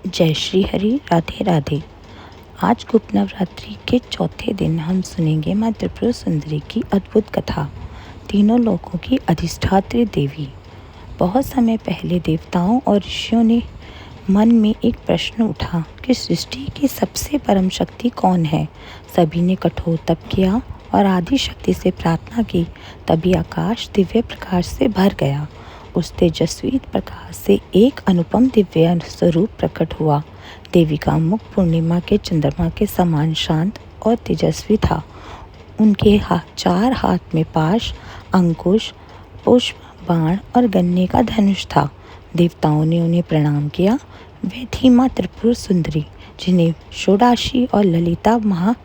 जय श्री हरि। राधे राधे। आज गुप्त नवरात्रि के चौथे दिन हम सुनेंगे माँ त्रिपुर सुंदरी की अद्भुत कथा, तीनों लोकों की अधिष्ठात्री देवी। बहुत समय पहले देवताओं और ऋषियों ने मन में एक प्रश्न उठा कि सृष्टि की सबसे परम शक्ति कौन है। सभी ने कठोर तप किया और आदि शक्ति से प्रार्थना की। तभी आकाश दिव्य प्रकाश से भर गया। उस तेजस्वी प्रकाश से एक अनुपम दिव्य स्वरूप प्रकट हुआ। देवी का मुख पूर्णिमा के चंद्रमा के समान शांत और तेजस्वी था। उनके चार हाथ में पाश, अंकुश, पुष्प, बाण और गन्ने का धनुष था। देवताओं ने उन्हें प्रणाम किया। वे थी माँ त्रिपुर सुंदरी, जिन्हें षोडाशी और ललिता महा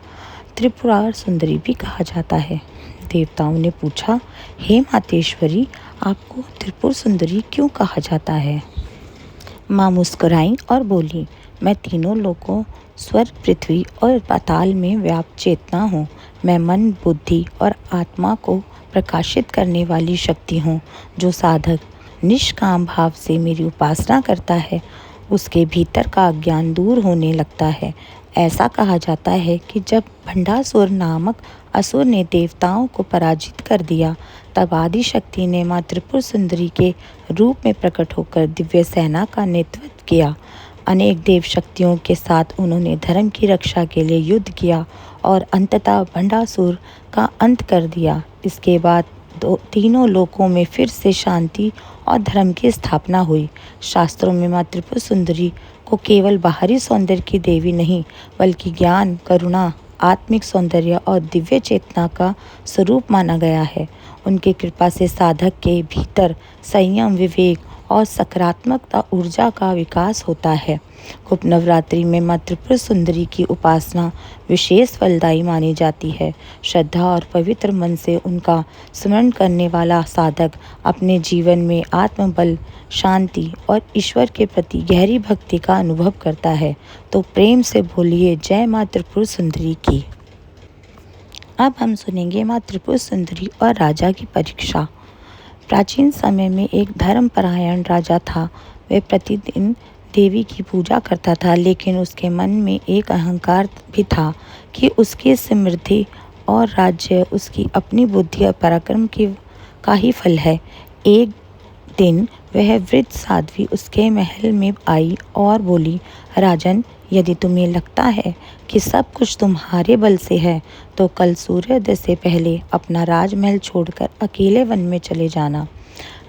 त्रिपुरा सुंदरी भी कहा जाता है। देवताओं ने पूछा, हे मातेश्वरी, आपको त्रिपुर सुंदरी क्यों कहा जाता है? माँ मुस्कुराई और बोली, मैं तीनों लोकों स्वर्ग, पृथ्वी और पाताल में व्याप्त चेतना हूँ। मैं मन, बुद्धि और आत्मा को प्रकाशित करने वाली शक्ति हूँ। जो साधक निष्काम भाव से मेरी उपासना करता है, उसके भीतर का अज्ञान दूर होने लगता है। ऐसा कहा जाता है कि जब भंडासुर नामक असुर ने देवताओं को पराजित कर दिया, तब आदि शक्ति ने माँ त्रिपुर सुंदरी के रूप में प्रकट होकर दिव्य सेना का नेतृत्व किया। अनेक देव शक्तियों के साथ उन्होंने धर्म की रक्षा के लिए युद्ध किया और अंततः भंडासुर का अंत कर दिया। इसके बाद तीनों लोकों में फिर से शांति और धर्म की स्थापना हुई। शास्त्रों में माँ त्रिपुर सुंदरी को केवल बाहरी सौंदर्य की देवी नहीं, बल्कि ज्ञान, करुणा, आत्मिक सौंदर्य और दिव्य चेतना का स्वरूप माना गया है। उनकी कृपा से साधक के भीतर संयम, विवेक और सकारात्मकता ऊर्जा का विकास होता है। गुप्त नवरात्रि में माँ त्रिपुर सुंदरी की उपासना विशेष फलदायी मानी जाती है। श्रद्धा और पवित्र मन से उनका स्मरण करने वाला साधक अपने जीवन में आत्मबल, शांति और ईश्वर के प्रति गहरी भक्ति का अनुभव करता है। तो प्रेम से बोलिए, जय माँ त्रिपुर सुंदरी की। अब हम सुनेंगे माँ त्रिपुर सुंदरी और राजा की परीक्षा। प्राचीन समय में एक धर्मपरायण राजा था। वह प्रतिदिन देवी की पूजा करता था, लेकिन उसके मन में एक अहंकार भी था कि उसकी समृद्धि और राज्य उसकी अपनी बुद्धि और पराक्रम का ही फल है। एक दिन वह वृद्ध साध्वी उसके महल में आई और बोली, राजन, यदि तुम्हें लगता है कि सब कुछ तुम्हारे बल से है, तो कल सूर्योदय से पहले अपना राजमहल छोड़कर अकेले वन में चले जाना।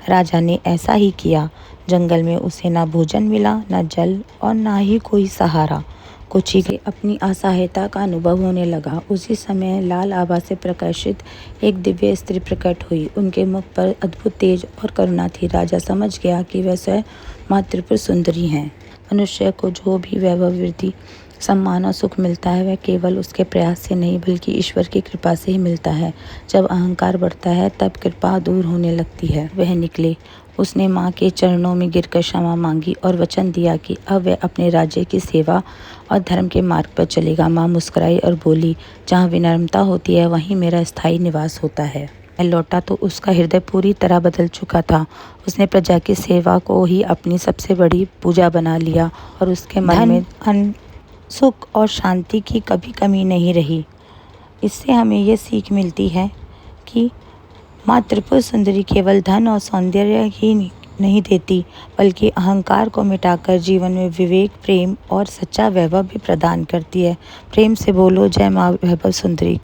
राजा ने ऐसा ही किया। जंगल में उसे ना भोजन मिला, न जल और ना ही कोई सहारा। कुछ ही अपनी असहायता का अनुभव होने लगा। उसी समय लाल आभा से प्रकाशित एक दिव्य स्त्री प्रकट हुई। उनके मुख पर अद्भुत तेज और करुणा थी। राजा समझ गया कि वह स्वयं माँ त्रिपुर सुंदरी हैं। मनुष्य को जो भी वैभव, वृद्धि, सम्मान और सुख मिलता है, वह केवल उसके प्रयास से नहीं, बल्कि ईश्वर की कृपा से ही मिलता है। जब अहंकार बढ़ता है, तब कृपा दूर होने लगती है। वह निकले। उसने माँ के चरणों में गिरकर क्षमा मांगी और वचन दिया कि अब वह अपने राज्य की सेवा और धर्म के मार्ग पर चलेगा। माँ मुस्कुराई और बोली, जहाँ विनम्रता होती है, वहीं मेरा स्थायी निवास होता है। मैं लौटा तो उसका हृदय पूरी तरह बदल चुका था। उसने प्रजा की सेवा को ही अपनी सबसे बड़ी पूजा बना लिया और उसके मन में सुख और शांति की कभी कमी नहीं रही। इससे हमें ये सीख मिलती है कि माँ त्रिपुर सुंदरी केवल धन और सौंदर्य ही नहीं देती, बल्कि अहंकार को मिटाकर जीवन में विवेक, प्रेम और सच्चा वैभव भी प्रदान करती है। प्रेम से बोलो, जय माँ वैभव सुंदरी।